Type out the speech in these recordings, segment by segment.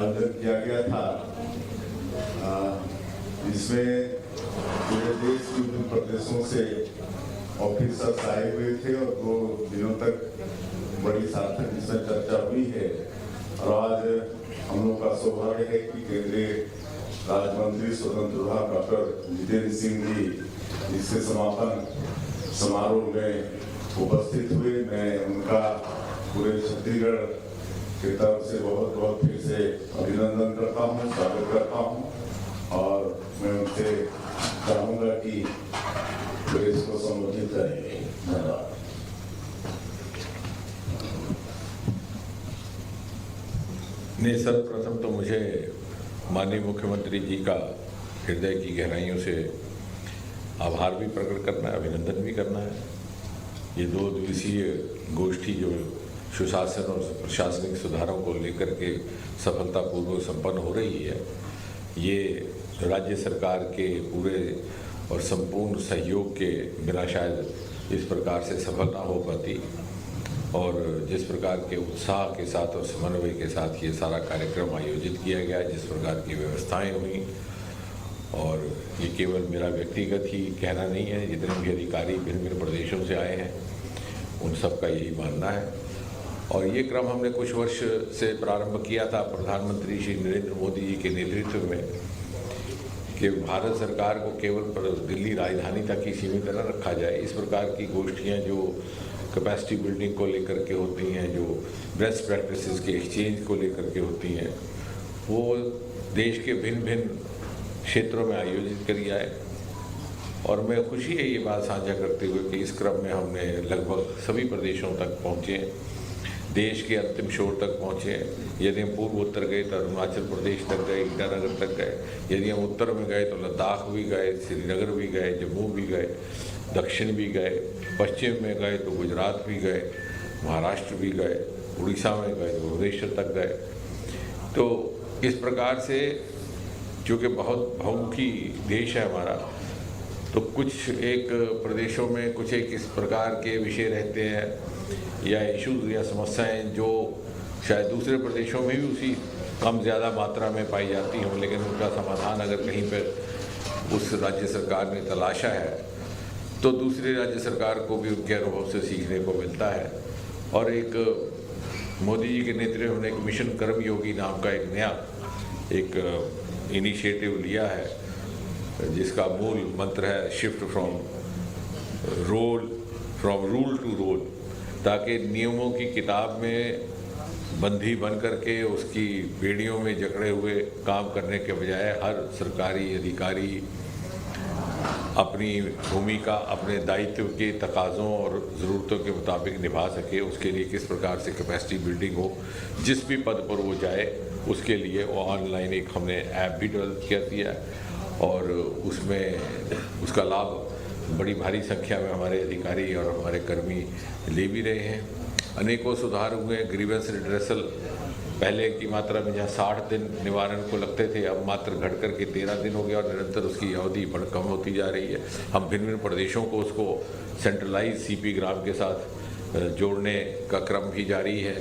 आयोजन किया गया था, जिसमें पूरे देश के विभिन्न प्रदेशों से ऑफिसर्स आए हुए थे और 2 दिनों तक बड़ी सार्थक इसमें चर्चा हुई है। और आज हम लोग का सौभाग्य है कि केंद्रीय राज्य मंत्री स्वतंत्र विभाग डॉक्टर जितेंद्र सिंह जी इसके समापन समारोह में उपस्थित हुए। मैं उनका पूरे छत्तीसगढ़ की तरफ से बहुत बहुत फिर से अभिनंदन करता हूँ, स्वागत करता हूँ और मैं उनसे चाहूँगा कि प्रेस को संबोधित करेंगे। धन्यवाद। नहीं, सर्वप्रथम तो मुझे माननीय मुख्यमंत्री जी का हृदय की गहराइयों से आभार भी प्रकट करना है, अभिनंदन भी करना है। ये 2 दिवसीय गोष्ठी जो सुशासन और प्रशासनिक सुधारों को लेकर के सफलतापूर्वक संपन्न हो रही है, ये राज्य सरकार के पूरे और संपूर्ण सहयोग के बिना शायद इस प्रकार से सफल ना हो पाती। और जिस प्रकार के उत्साह के साथ और समन्वय के साथ ये सारा कार्यक्रम आयोजित किया गया, जिस प्रकार की व्यवस्थाएं हुई, और ये केवल मेरा व्यक्तिगत ही कहना नहीं है, जितने भी अधिकारी भिन्न भिन्न प्रदेशों से आए हैं उन सब का यही मानना है। और ये क्रम हमने कुछ वर्ष से प्रारंभ किया था प्रधानमंत्री श्री नरेंद्र मोदी जी के नेतृत्व में, कि भारत सरकार को केवल दिल्ली राजधानी तक ही सीमित न रखा जाए। इस प्रकार की गोष्ठियाँ जो कैपेसिटी बिल्डिंग को लेकर के होती हैं, जो बेस्ट प्रैक्टिसेस के एक्सचेंज को लेकर के होती हैं, वो देश के भिन्न भिन्न क्षेत्रों में आयोजित करी जाए। और मैं खुशी है ये बात साझा करते हुए कि इस क्रम में हमने लगभग सभी प्रदेशों तक पहुँचे, देश के अंतिम छोर तक पहुँचे। यदि हम पूर्व उत्तर गए तो अरुणाचल प्रदेश तक गए, ईटानगर तक गए। यदि हम उत्तर में गए तो लद्दाख भी गए, श्रीनगर भी गए, जम्मू भी गए, दक्षिण भी गए, पश्चिम में गए तो गुजरात भी गए, महाराष्ट्र भी गए, उड़ीसा में गए तो भुवनेश्वर तक गए। तो इस प्रकार से चूँकि बहुत बहुमुखी देश है हमारा, तो कुछ एक प्रदेशों में कुछ एक इस प्रकार के विषय रहते हैं या इश्यूज या समस्याएं जो शायद दूसरे प्रदेशों में भी उसी कम ज़्यादा मात्रा में पाई जाती हों, लेकिन उनका समाधान अगर कहीं पर उस राज्य सरकार ने तलाशा है तो दूसरी राज्य सरकार को भी उनके अनुभव से सीखने को मिलता है। और एक मोदी जी के नेतृत्व में एक मिशन कर्मयोगी नाम का एक नया एक इनिशिएटिव लिया है, जिसका मूल मंत्र है shift from rule to role, ताकि नियमों की किताब में बंधी बन करके उसकी बेड़ियों में जकड़े हुए काम करने के बजाय हर सरकारी अधिकारी अपनी भूमिका अपने दायित्व के तकाज़ों और ज़रूरतों के मुताबिक निभा सके। उसके लिए किस प्रकार से कैपेसिटी बिल्डिंग हो, जिस भी पद पर वो जाए उसके लिए वो ऑनलाइन एक हमने ऐप भी डेवलप किया दिया और उसमें उसका लाभ बड़ी भारी संख्या में हमारे अधिकारी और हमारे कर्मी ले भी रहे हैं। अनेकों सुधार हुए। ग्रीवेंस रिड्रेसल पहले की मात्रा में जहाँ 60 दिन निवारण को लगते थे, अब मात्र घट कर के 13 दिन हो गया और निरंतर उसकी अवधि बढ़ कम होती जा रही है। हम भिन्न भिन्न प्रदेशों को उसको सेंट्रलाइज सीपी ग्राम के साथ जोड़ने का क्रम भी जारी है।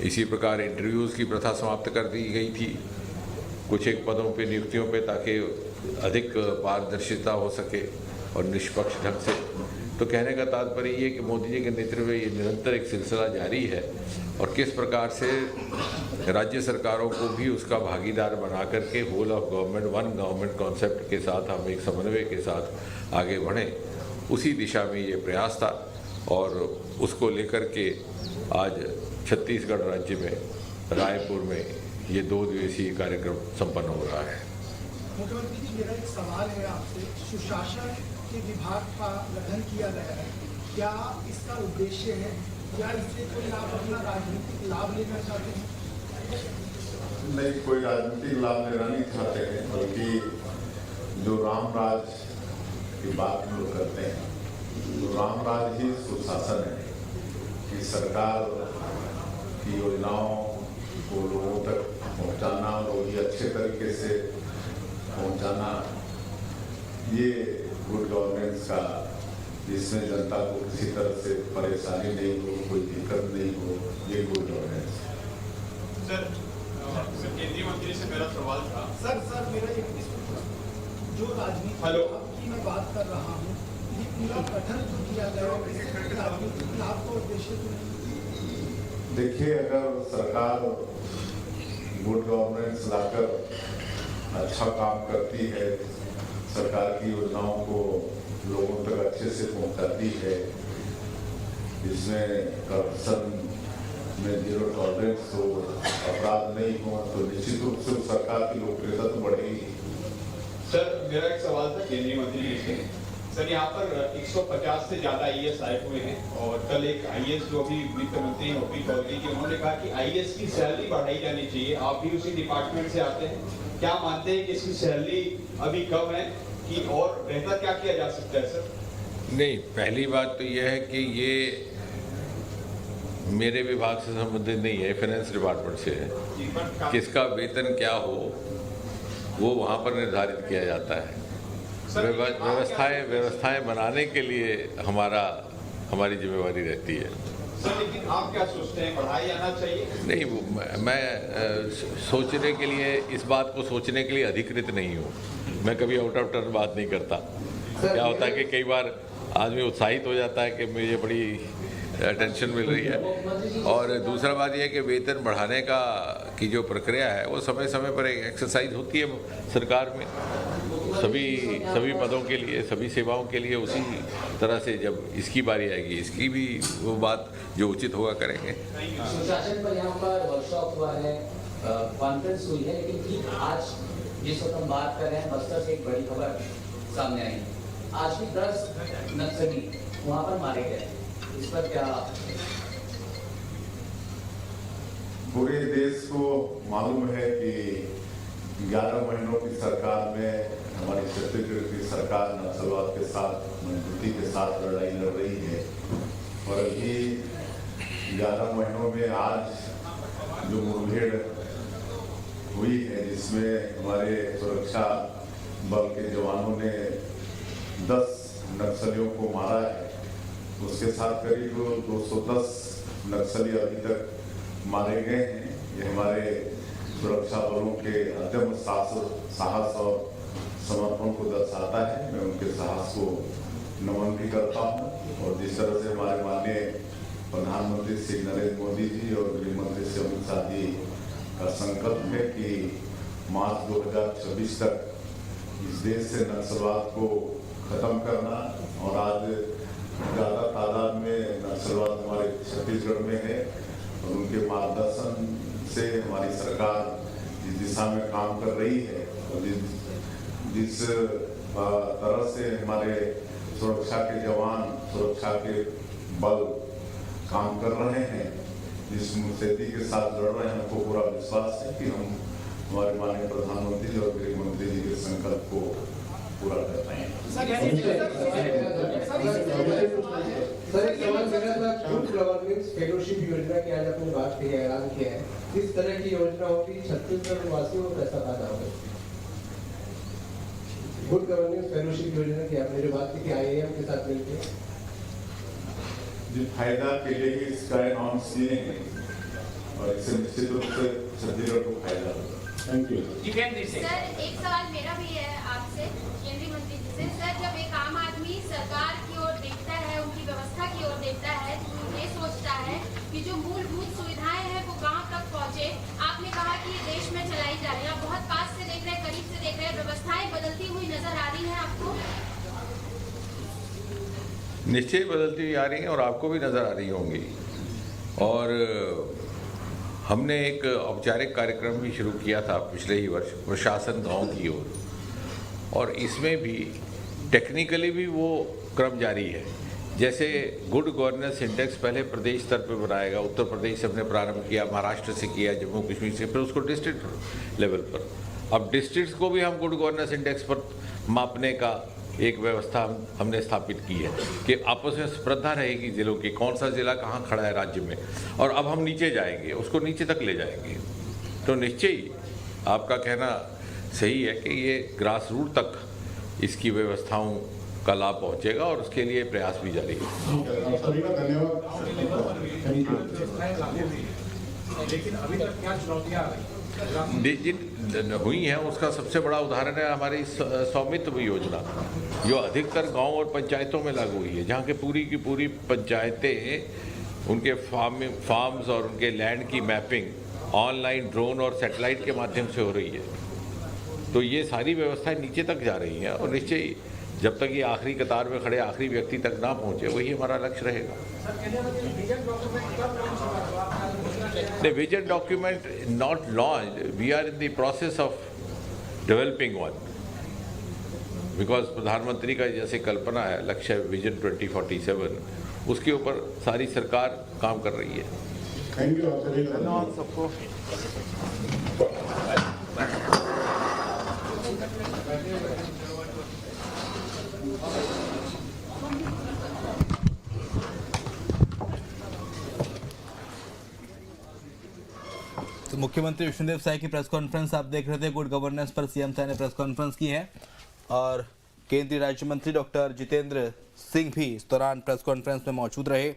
इसी प्रकार इंटरव्यूज़ की प्रथा समाप्त कर दी गई थी कुछ एक पदों पे नियुक्तियों पे, ताकि अधिक पारदर्शिता हो सके और निष्पक्ष ढंग से। तो कहने का तात्पर्य ये कि मोदी जी के नेतृत्व में ये निरंतर एक सिलसिला जारी है और किस प्रकार से राज्य सरकारों को भी उसका भागीदार बना करके whole of government one government concept के साथ हम एक समन्वय के साथ आगे बढ़ें, उसी दिशा में ये प्रयास था। और उसको लेकर के आज छत्तीसगढ़ राज्य में रायपुर में ये 2 दिवसीय कार्यक्रम संपन्न हो रहा है। मुख्यमंत्री जी, मेरा एक सवाल है आपसे। सुशासन के विभाग का गठन किया गया है, क्या इसका उद्देश्य है या इससे कोई आप अपना राजनीतिक लाभ लेना चाहते हैं? नहीं, कोई राजनीतिक लाभ लेना नहीं चाहते हैं, बल्कि जो रामराज की बात हम लोग करते हैं, तो रामराज ही सुशासन है कि सरकार की योजनाओं को लोगों तक पहुंचाना और वो भी अच्छे तरीके से पहुंचाना, ये गुड गवर्नेंस का, जिसमें जनता को किसी तरह से परेशानी नहीं हो, कोई दिक्कत नहीं हो, ये गुड गवर्नेंस। सर से मेरा सवाल था। सर मेरा एक जो राजनीति हेलो। की मैं बात कर रहा हूँ, ये पूरा गठन जो किया गया है इससे राजनीतिक लाभ का उद्देश्य तो नहीं। देखिए, अगर सरकार गुड गवर्नेंस लाकर अच्छा काम करती है, सरकार की योजनाओं को लोगों तक अच्छे से पहुंचाती है, इसमें करप्शन में जीरो टॉलरेंस हो, अपराध नहीं हो, तो निश्चित रूप से सरकार की लोकप्रियता तो बढ़ेगी। सर मेरा एक सवाल था केंद्रीय मंत्री जी से। सर यहाँ पर 150 से ज्यादा आईएएस आए हुए हैं और कल एक आईएएस जो अभी वित्त मंत्री हैं ओपी चौधरी जी, उन्होंने कहा कि आईएएस की सैलरी बढ़ाई जानी चाहिए। आप भी उसी डिपार्टमेंट से आते हैं, क्या मानते हैं कि इसकी सैलरी अभी कम है कि और बेहतर क्या किया जा सकता है सर? नहीं, पहली बात तो यह है कि ये मेरे विभाग से संबंधित नहीं है, फाइनेंस डिपार्टमेंट से है। जी, पर किसका वेतन क्या हो वो वहाँ पर निर्धारित किया जाता है। व्यवस्थाएं बनाने के लिए हमारी जिम्मेवारी रहती है। सर लेकिन आप क्या सोचते हैं, बढ़ाया जाना चाहिए? नहीं, मैं सोचने के लिए, इस बात को सोचने के लिए अधिकृत नहीं हूँ। मैं कभी आउट ऑफ टर्न बात नहीं करता। क्या होता है कि कई बार आदमी उत्साहित हो जाता है कि मुझे बड़ी टेंशन मिल रही है। और दूसरा बात यह है कि वेतन बढ़ाने की जो प्रक्रिया है वो समय समय पर एक एक्सरसाइज होती है सरकार में, सभी पदों के लिए, सभी सेवाओं के लिए। उसी तरह से जब इसकी बारी आएगी, इसकी भी वो बात जो उचित होगा करेंगे। सुशासन पर यहाँ पर वर्कशॉप हुआ है, कॉन्फ्रेंस हुई है, लेकिन ठीक आज जिस वक्त हम बात कर रहे हैं बस्तर से एक बड़ी खबर सामने आई। आज भी 10 नक्सली वहाँ पर मारे गए, इस पर क्या? पूरे देश को मालूम है कि 11 महीनों की सरकार में हमारी छत्तीसगढ़ की सरकार नक्सलवाद के साथ, मजबूती के साथ लड़ाई लड़ रही है। और अभी 11 महीनों में आज जो मुठभेड़ हुई है, जिसमें हमारे सुरक्षा बल के जवानों ने 10 नक्सलियों को मारा है, उसके साथ करीब 210 नक्सली अभी तक मारे गए हैं। ये हमारे सुरक्षा बलों के अदम्य साहस और समर्पण को दर्शाता है। मैं उनके साहस को नमन भी करता हूँ। और जिस तरह से हमारे माननीय प्रधानमंत्री श्री नरेंद्र मोदी जी और गृह मंत्री श्री अमित शाह जी का संकल्प है कि मार्च 2026 तक इस देश से नक्सलवाद को खत्म करना, और आज ज़्यादा तादाद में नक्सलवाद हमारे छत्तीसगढ़ में है, और उनके मार्गदर्शन से हमारी सरकार इस दिशा में काम कर रही है। और जिस तरह से हमारे सुरक्षा के जवान, सुरक्षा के बल काम कर रहे हैं, जिस मुस्तैदी के साथ लड़ रहे हैं, हमको पूरा विश्वास है कि हम हमारे माननीय प्रधानमंत्री और गृह मंत्री जी के संकल्प को पूरा कर पाएंगे। सर एक सवाल मेरा था, गुड गवर्नेंस फेलोशिप योजना की आज आपने बात की है, ऐलान किया है, किस तरह की योजना होगी, छत्तीसगढ़ वासियों को कैसा फायदा होगा? गुड गवर्नेंस फेलोशिप योजना की आपने जो बात की थी IIM के साथ मिलकर, जो फायदा के लिए ही इसका अनाउंस किए हैं, और इससे निश्चित रूप से छत्तीसगढ़ को फायदा होगा। Thank you. सर एक सवाल मेरा भी है आपसे, केंद्रीय मंत्री जी से। सर जब एक आम आदमी सरकार की ओर देखता है, उनकी व्यवस्था की ओर देखता है, तो ये सोचता है कि जो मूलभूत सुविधाएं हैं वो गांव तक पहुंचे। आपने कहा कि ये देश में चलाई जा रही है, आप बहुत पास से देख रहे हैं, करीब से देख रहे हैं, व्यवस्थाएं बदलती हुई नजर आ रही है आपको? निश्चय बदलती हुई आ रही हैं और आपको भी नज़र आ रही होंगी। और हमने एक औपचारिक कार्यक्रम भी शुरू किया था पिछले ही वर्ष, प्रशासन गांव की ओर, और इसमें भी टेक्निकली भी वो क्रम जारी है। जैसे गुड गवर्नेंस इंडेक्स पहले प्रदेश स्तर पर बनाएगा, उत्तर प्रदेश से हमने प्रारंभ किया, महाराष्ट्र से किया, जम्मू कश्मीर से, फिर उसको डिस्ट्रिक्ट लेवल पर। अब डिस्ट्रिक्ट्स को भी हम गुड गवर्नेंस इंडेक्स पर मापने का एक व्यवस्था हमने स्थापित की है कि आपस में स्पर्धा रहेगी जिलों की, कौन सा जिला कहाँ खड़ा है राज्य में, और अब हम नीचे जाएंगे, उसको नीचे तक ले जाएंगे। तो निश्चय ही आपका कहना सही है कि ये ग्रास रूट तक इसकी व्यवस्थाओं का लाभ पहुंचेगा, और उसके लिए प्रयास भी जारी है। लेकिन अभी तक क्या चुनौतियां आ रही? डिजिट हुई हैं, उसका सबसे बड़ा उदाहरण है हमारी स्वामित्व योजना, जो अधिकतर गांव और पंचायतों में लागू हुई है, जहां के पूरी की पूरी पंचायतें उनके फार्म्स और उनके लैंड की मैपिंग ऑनलाइन ड्रोन और सैटेलाइट के माध्यम से हो रही है। तो ये सारी व्यवस्थाएं नीचे तक जा रही हैं और निश्चय ही जब तक ये आखिरी कतार में खड़े आखिरी व्यक्ति तक ना पहुंचे, वही हमारा लक्ष्य रहेगा। The vision document not launched. We are in the process of developing one. Because प्रधानमंत्री का जैसे कल्पना है, लक्ष्य विजन 2047, उसके ऊपर सारी सरकार काम कर रही है। थैंक यू आप सभी धन्यवाद सबको। तो मुख्यमंत्री विष्णुदेव साय की प्रेस कॉन्फ्रेंस आप देख रहे थे। गुड गवर्नेंस पर सीएम साय ने प्रेस कॉन्फ्रेंस की है और केंद्रीय राज्य मंत्री डॉक्टर जितेंद्र सिंह भी इस दौरान प्रेस कॉन्फ्रेंस में मौजूद रहे।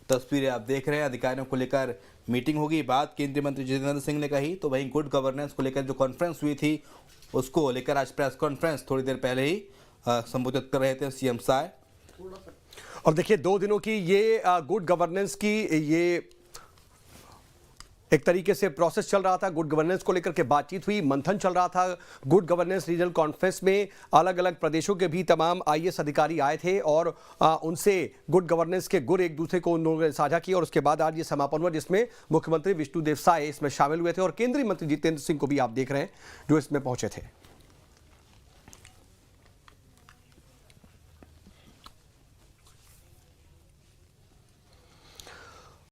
तस्वीरें आप देख रहे हैं। अधिकारियों को लेकर मीटिंग होगी, बात केंद्रीय मंत्री जितेंद्र सिंह ने कही। तो वहीं गुड गवर्नेंस को लेकर जो कॉन्फ्रेंस हुई थी उसको लेकर आज प्रेस कॉन्फ्रेंस थोड़ी देर पहले ही संबोधित कर रहे थे सीएम साय। और देखिए 2 दिनों की ये गुड गवर्नेंस की ये एक तरीके से प्रोसेस चल रहा था। गुड गवर्नेंस को लेकर के बातचीत हुई, मंथन चल रहा था। गुड गवर्नेंस रीजनल कॉन्फ्रेंस में अलग अलग प्रदेशों के भी तमाम आईएएस अधिकारी आए थे और उनसे गुड गवर्नेंस के गुर एक दूसरे को उन लोगों ने साझा किया और उसके बाद आज ये समापन हुआ, जिसमें मुख्यमंत्री विष्णुदेव साय इसमें शामिल हुए थे और केंद्रीय मंत्री जितेंद्र सिंह को भी आप देख रहे हैं जो इसमें पहुंचे थे।